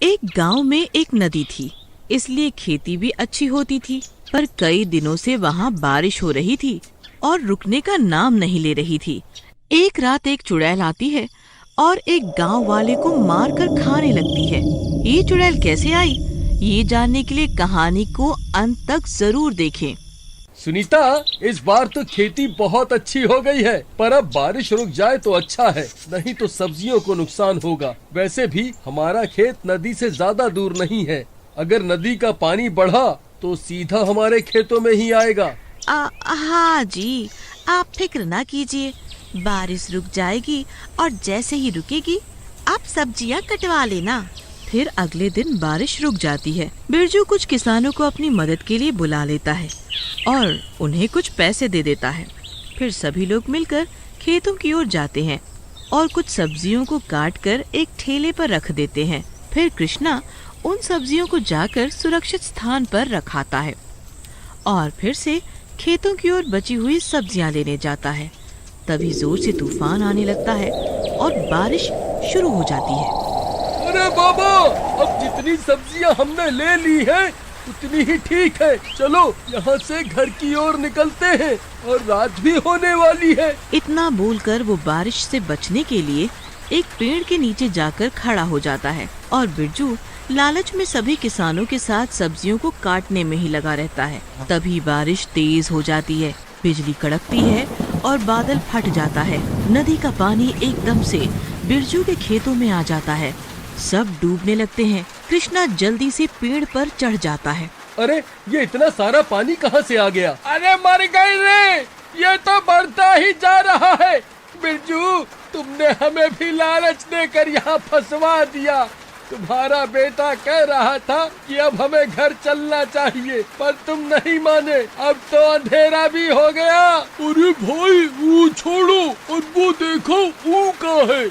एक गांव में एक नदी थी, इसलिए खेती भी अच्छी होती थी। पर कई दिनों से वहाँ बारिश हो रही थी और रुकने का नाम नहीं ले रही थी। एक रात एक चुड़ैल आती है और एक गांव वाले को मारकर खाने लगती है। ये चुड़ैल कैसे आई, ये जानने के लिए कहानी को अंत तक जरूर देखें। सुनीता, इस बार तो खेती बहुत अच्छी हो गई है, पर अब बारिश रुक जाए तो अच्छा है, नहीं तो सब्जियों को नुकसान होगा। वैसे भी हमारा खेत नदी से ज्यादा दूर नहीं है। अगर नदी का पानी बढ़ा तो सीधा हमारे खेतों में ही आएगा। हाँ जी, आप फिक्र ना कीजिए, बारिश रुक जाएगी और जैसे ही रुकेगी आप सब्जियाँ कटवा लेना। फिर अगले दिन बारिश रुक जाती है। बिरजू कुछ किसानों को अपनी मदद के लिए बुला लेता है और उन्हें कुछ पैसे दे देता है। फिर सभी लोग मिलकर खेतों की ओर जाते हैं और कुछ सब्जियों को काटकर एक ठेले पर रख देते हैं। फिर कृष्णा उन सब्जियों को जाकर सुरक्षित स्थान पर रखाता है और फिर से खेतों की ओर बची हुई सब्जियां लेने जाता है। तभी जोर से तूफान आने लगता है और बारिश शुरू हो जाती है। अरे बाबा, अब जितनी सब्जियां हमने ले ली हैं, उतनी ही ठीक है। चलो यहाँ से घर की ओर निकलते हैं, और रात भी होने वाली है। इतना बोलकर वो बारिश से बचने के लिए एक पेड़ के नीचे जाकर खड़ा हो जाता है और बिरजू लालच में सभी किसानों के साथ सब्जियों को काटने में ही लगा रहता है। तभी बारिश तेज हो जाती है, बिजली कड़कती है और बादल फट जाता है। नदी का पानी एकदम से बिरजू के खेतों में आ जाता है। सब डूबने लगते हैं। कृष्णा जल्दी से पेड़ पर चढ़ जाता है। अरे, ये इतना सारा पानी कहाँ से आ गया? अरे मर गई रे, ये तो बढ़ता ही जा रहा है। बिरजू, तुमने हमें भी लालच देकर यहाँ फंसवा दिया। तुम्हारा बेटा कह रहा था कि अब हमें घर चलना चाहिए, पर तुम नहीं माने। अब तो अंधेरा भी हो गया। अरे भाई, वो छोड़ो और वो देखो, वो कहाँ है?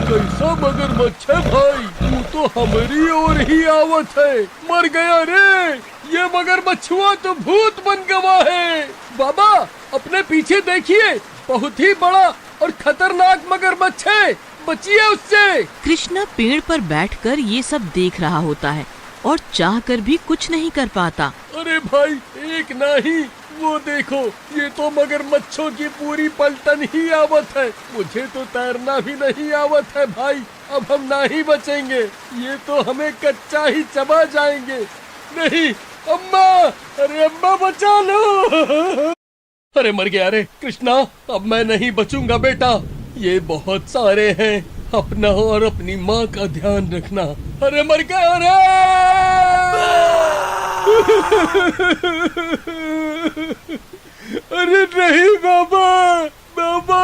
कैसा मगरमच्छ है भाई, वो तो हमारी ओर ही आवत है। मर गया रे, ये मगरमच्छुआ तो भूत बन गया है। बाबा, अपने पीछे देखिए, बहुत ही बड़ा और खतरनाक मगरमच्छ है, बचिए उससे। कृष्णा पेड़ पर बैठकर ये सब देख रहा होता है और चाहकर भी कुछ नहीं कर पाता। अरे भाई, एक नहीं, वो देखो, ये तो मगरमच्छों की पूरी पलटन ही आवत है। मुझे तो तैरना भी नहीं आवत है भाई, अब हम नहीं बचेंगे। ये तो हमें कच्चा ही चबा जाएंगे। नहीं अम्मा, अरे अम्मा बचा लो। अरे मर गया रे कृष्णा, अब मैं नहीं बचूंगा बेटा। ये बहुत सारे हैं, अपना और अपनी माँ का ध्यान रखना। अरे मर गया रे। अरे नहीं बाबा, बाबा।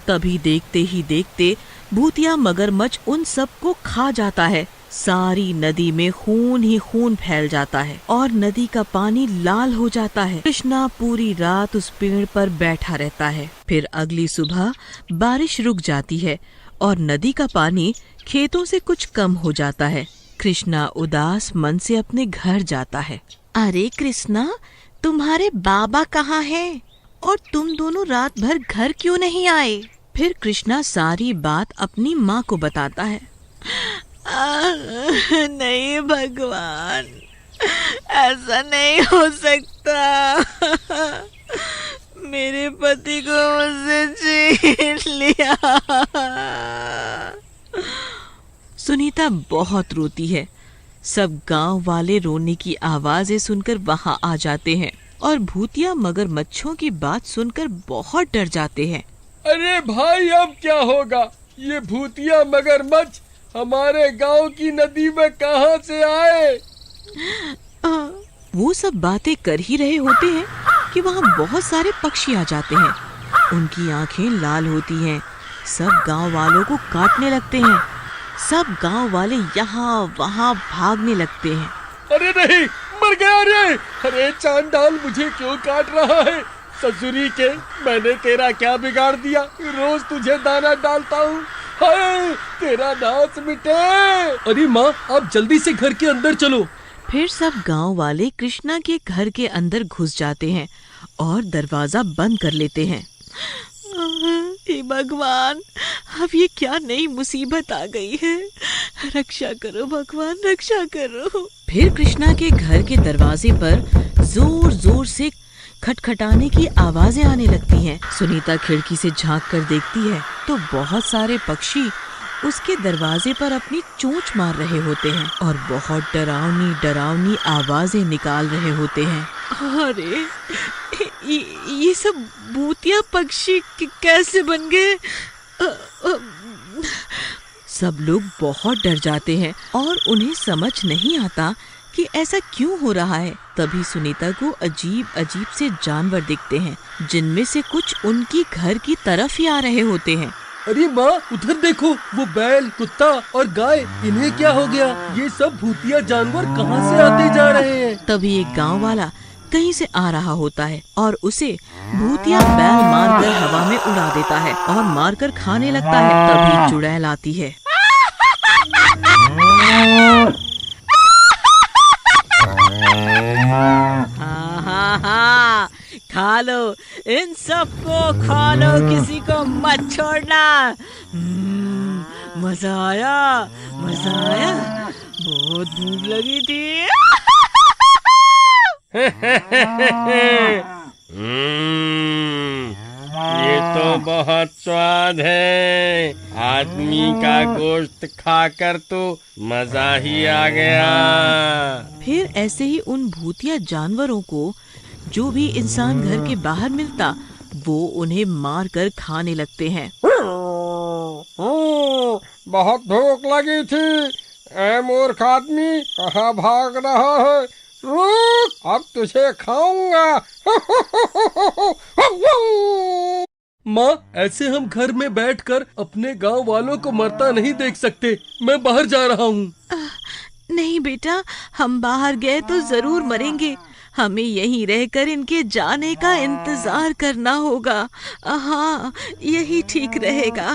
तभी देखते ही देखते भूतिया मगरमच्छ उन सबको खा जाता है। सारी नदी में खून ही खून फैल जाता है और नदी का पानी लाल हो जाता है। कृष्णा पूरी रात उस पेड़ पर बैठा रहता है। फिर अगली सुबह बारिश रुक जाती है और नदी का पानी खेतों से कुछ कम हो जाता है। कृष्णा उदास मन से अपने घर जाता है। अरे कृष्णा, तुम्हारे बाबा कहाँ हैं? और तुम दोनों रात भर घर क्यों नहीं आए? फिर कृष्णा सारी बात अपनी माँ को बताता है। नहीं भगवान, ऐसा नहीं हो सकता। मेरे पति को मुझसे छीन लिया। सुनीता बहुत रोती है। सब गांव वाले रोने की आवाजें सुनकर वहां आ जाते हैं और भूतिया मगरमच्छों की बात सुनकर बहुत डर जाते हैं। अरे भाई, अब क्या होगा? ये भूतिया मगरमच्छ हमारे गांव की नदी में कहां से आए? वो सब बातें कर ही रहे होते हैं कि वहाँ बहुत सारे पक्षी आ जाते हैं। उनकी आंखें लाल होती हैं। सब गांव वालों को काटने लगते हैं। सब गांव वाले यहाँ वहाँ भागने लगते हैं। अरे नहीं, मर गया रे। अरे चांडाल, मुझे क्यों काट रहा है? ससुरी के, मैंने तेरा क्या बिगाड़ दिया? रोज तुझे दाना डालता हूँ, हाय तेरा नाश मिटे। अरे माँ, आप जल्दी से घर के अंदर चलो। फिर सब गांव वाले कृष्णा के घर के अंदर घुस जाते हैं और दरवाजा बंद कर लेते हैं। हे भगवान, अब ये क्या नई मुसीबत आ गई है। रक्षा करो भगवान, रक्षा करो। फिर कृष्णा के घर के दरवाजे पर जोर जोर से खटखटाने की आवाजें आने लगती हैं। सुनीता खिड़की से झांक कर देखती है तो बहुत सारे पक्षी उसके दरवाजे पर अपनी चोंच मार रहे होते हैं और बहुत डरावनी डरावनी आवाजें निकाल रहे होते हैं। अरे ये सब भूतिया पक्षी कैसे बन गए? सब लोग बहुत डर जाते हैं और उन्हें समझ नहीं आता कि ऐसा क्यों हो रहा है। तभी सुनीता को अजीब अजीब से जानवर दिखते हैं, जिनमें से कुछ उनकी घर की तरफ ही आ रहे होते हैं। अरे माँ, उधर देखो, वो बैल, कुत्ता और गाय, इन्हें क्या हो गया? ये सब भूतिया जानवर कहाँ से आते जा रहे हैं? तभी एक गांव वाला कहीं से आ रहा होता है और उसे भूतिया बैल मारकर हवा में उड़ा देता है और मारकर खाने लगता है। तभी चुड़ैल आती है। हाँ, खा लो, इन सबको खा लो, किसी को मत छोड़ना। मजा आया, मजा आया, बहुत भूख लगी थी। ये तो बहुत स्वाद है। आदमी का गोश्त खाकर तो मजा ही आ गया। फिर ऐसे ही उन भूतिया जानवरों को जो भी इंसान घर के बाहर मिलता, वो उन्हें मारकर खाने लगते हैं। बहुत भूख लगी थी। ऐ मूर्ख आदमी, कहाँ भाग रहा है? रुक, अब तुझे खाऊंगा। माँ, ऐसे हम घर में बैठकर अपने गांव वालों को मरता नहीं देख सकते। मैं बाहर जा रहा हूँ। नहीं बेटा, हम बाहर गए तो जरूर मरेंगे। हमें यहीं रहकर इनके जाने का इंतजार करना होगा। हाँ, यही ठीक रहेगा।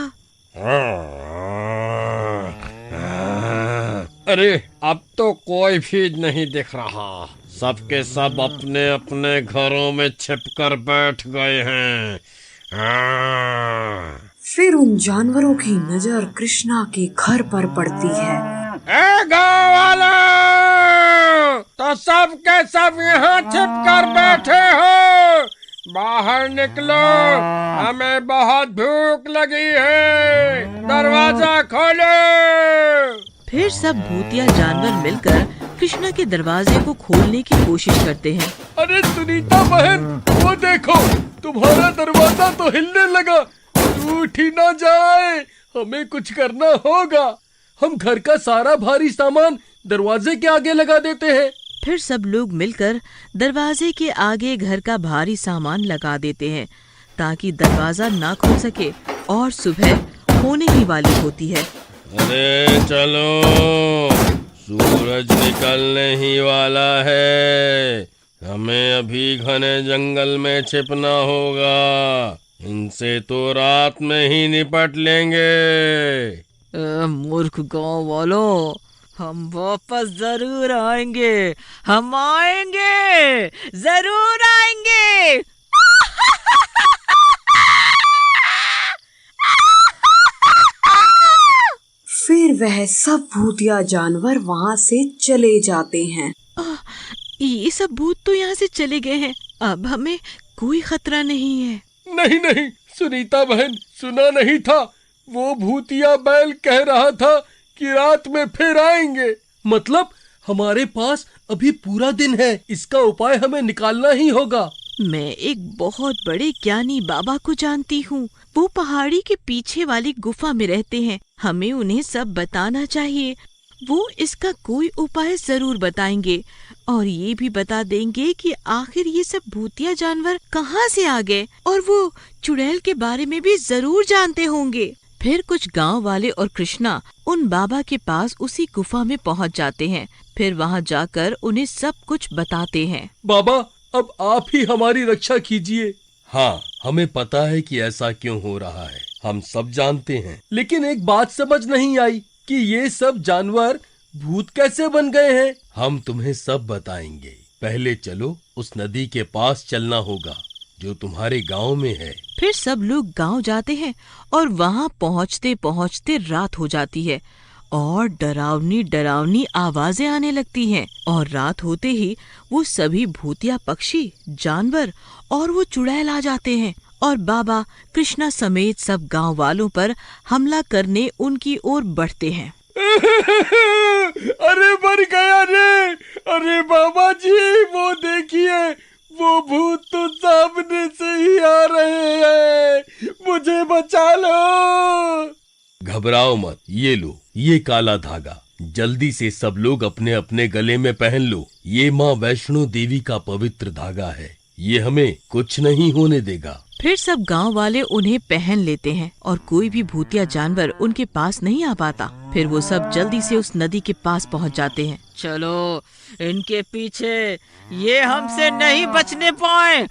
अरे, अब तो कोई भी नहीं दिख रहा। सबके सब अपने अपने घरों में छिपकर बैठ गए हैं। फिर उन जानवरों की नजर कृष्णा के घर पर पड़ती है। ए गाँव वालों, तो सब के सब यहाँ छिपकर बैठे हो, बाहर निकलो, हमें बहुत भूख लगी है, दरवाजा खोलो। फिर सब भूतिया जानवर मिलकर कृष्णा के दरवाजे को खोलने की कोशिश करते हैं। अरे सुनीता बहन, वो देखो, तुम्हारा दरवाजा तो हिलने लगा। टूट ही ना जाए, हमें कुछ करना होगा। हम घर का सारा भारी सामान दरवाजे के आगे लगा देते हैं। फिर सब लोग मिलकर दरवाजे के आगे घर का भारी सामान लगा देते हैं ताकि दरवाजा ना खुल सके और सुबह होने ही वाली होती है। अरे चलो, सूरज निकलने ही वाला है। हमें अभी घने जंगल में छिपना होगा। इनसे तो रात में ही निपट लेंगे। मूर्ख गांव वालों, हम वापस जरूर आएंगे। हम आएंगे, जरूर आएंगे। फिर वह सब भूतिया जानवर वहाँ से चले जाते हैं। ये सब भूत तो यहाँ से चले गए हैं। अब हमें कोई खतरा नहीं है। नहीं नहीं सुनीता बहन, सुना नहीं था? वो भूतिया बैल कह रहा था कि रात में फिर आएंगे। मतलब हमारे पास अभी पूरा दिन है। इसका उपाय हमें निकालना ही होगा। मैं एक बहुत बड़े ज्ञानी बाबा को जानती हूँ। वो पहाड़ी के पीछे वाली गुफा में रहते हैं। हमें उन्हें सब बताना चाहिए। वो इसका कोई उपाय जरूर बताएंगे और ये भी बता देंगे कि आखिर ये सब भूतिया जानवर कहाँ से आ गए, और वो चुड़ैल के बारे में भी जरूर जानते होंगे। फिर कुछ गांव वाले और कृष्णा उन बाबा के पास उसी गुफा में पहुंच जाते हैं। फिर वहां जाकर उन्हें सब कुछ बताते हैं। बाबा, अब आप ही हमारी रक्षा कीजिए। हाँ, हमें पता है कि ऐसा क्यों हो रहा है, हम सब जानते हैं। लेकिन एक बात समझ नहीं आई कि ये सब जानवर भूत कैसे बन गए हैं। हम तुम्हें सब बताएंगे। पहले चलो, उस नदी के पास चलना होगा। जो तुम्हारे गांव में है। फिर सब लोग गांव जाते हैं और वहां पहुंचते पहुंचते रात हो जाती है और डरावनी डरावनी आवाजें आने लगती हैं। और रात होते ही वो सभी भूतिया पक्षी, जानवर और वो चुड़ैल आ जाते हैं और बाबा कृष्णा समेत सब गांव वालों पर हमला करने उनकी ओर बढ़ते हैं। अरे मर गया रे! अरे बाबा जी, वो देखिए, वो भूत तो सामने से ही आ रहे हैं, मुझे बचा लो। घबराओ मत, ये लो, ये काला धागा जल्दी से सब लोग अपने अपने गले में पहन लो। ये माँ वैष्णो देवी का पवित्र धागा है, ये हमें कुछ नहीं होने देगा। फिर सब गांव वाले उन्हें पहन लेते हैं और कोई भी भूतिया जानवर उनके पास नहीं आ पाता। फिर वो सब जल्दी से उस नदी के पास पहुंच जाते हैं। चलो इनके पीछे, ये हमसे नहीं बचने पाए।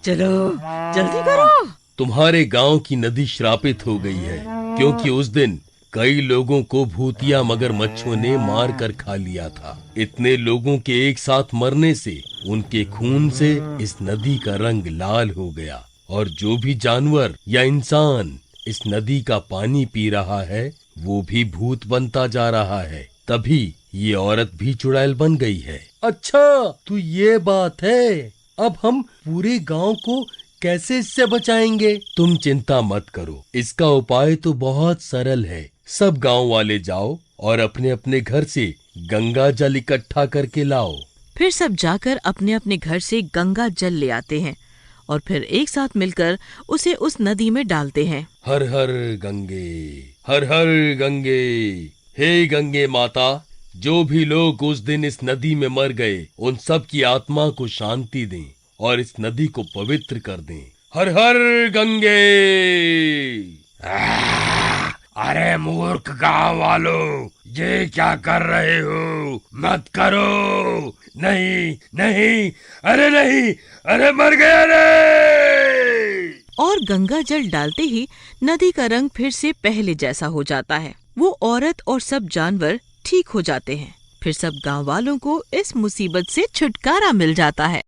चलो जल्दी करो। तुम्हारे गांव की नदी श्रापित हो गई है, क्योंकि उस दिन कई लोगों को भूतिया मगरमच्छों ने मार कर खा लिया था। इतने लोगों के एक साथ मरने से उनके खून से इस नदी का रंग लाल हो गया और जो भी जानवर या इंसान इस नदी का पानी पी रहा है वो भी भूत बनता जा रहा है। तभी ये औरत भी चुड़ैल बन गई है। अच्छा, तो ये बात है। अब हम पूरे गांव को कैसे इससे बचाएंगे? तुम चिंता मत करो, इसका उपाय तो बहुत सरल है। सब गांव वाले जाओ और अपने अपने घर से गंगा जल इकट्ठा करके लाओ। फिर सब जाकर अपने अपने घर से गंगा जल ले आते हैं और फिर एक साथ मिलकर उसे उस नदी में डालते हैं। हर हर गंगे, हर हर गंगे। हे गंगे माता, जो भी लोग उस दिन इस नदी में मर गए उन सब की आत्मा को शांति दें और इस नदी को पवित्र कर दें। हर हर गंगे। अरे मूर्ख गांव वालों, ये क्या कर रहे हो? मत करो। नहीं नहीं, अरे नहीं, अरे मर गया रे! और गंगा जल डालते ही नदी का रंग फिर से पहले जैसा हो जाता है। वो औरत और सब जानवर ठीक हो जाते हैं। फिर सब गांव वालों को इस मुसीबत से छुटकारा मिल जाता है।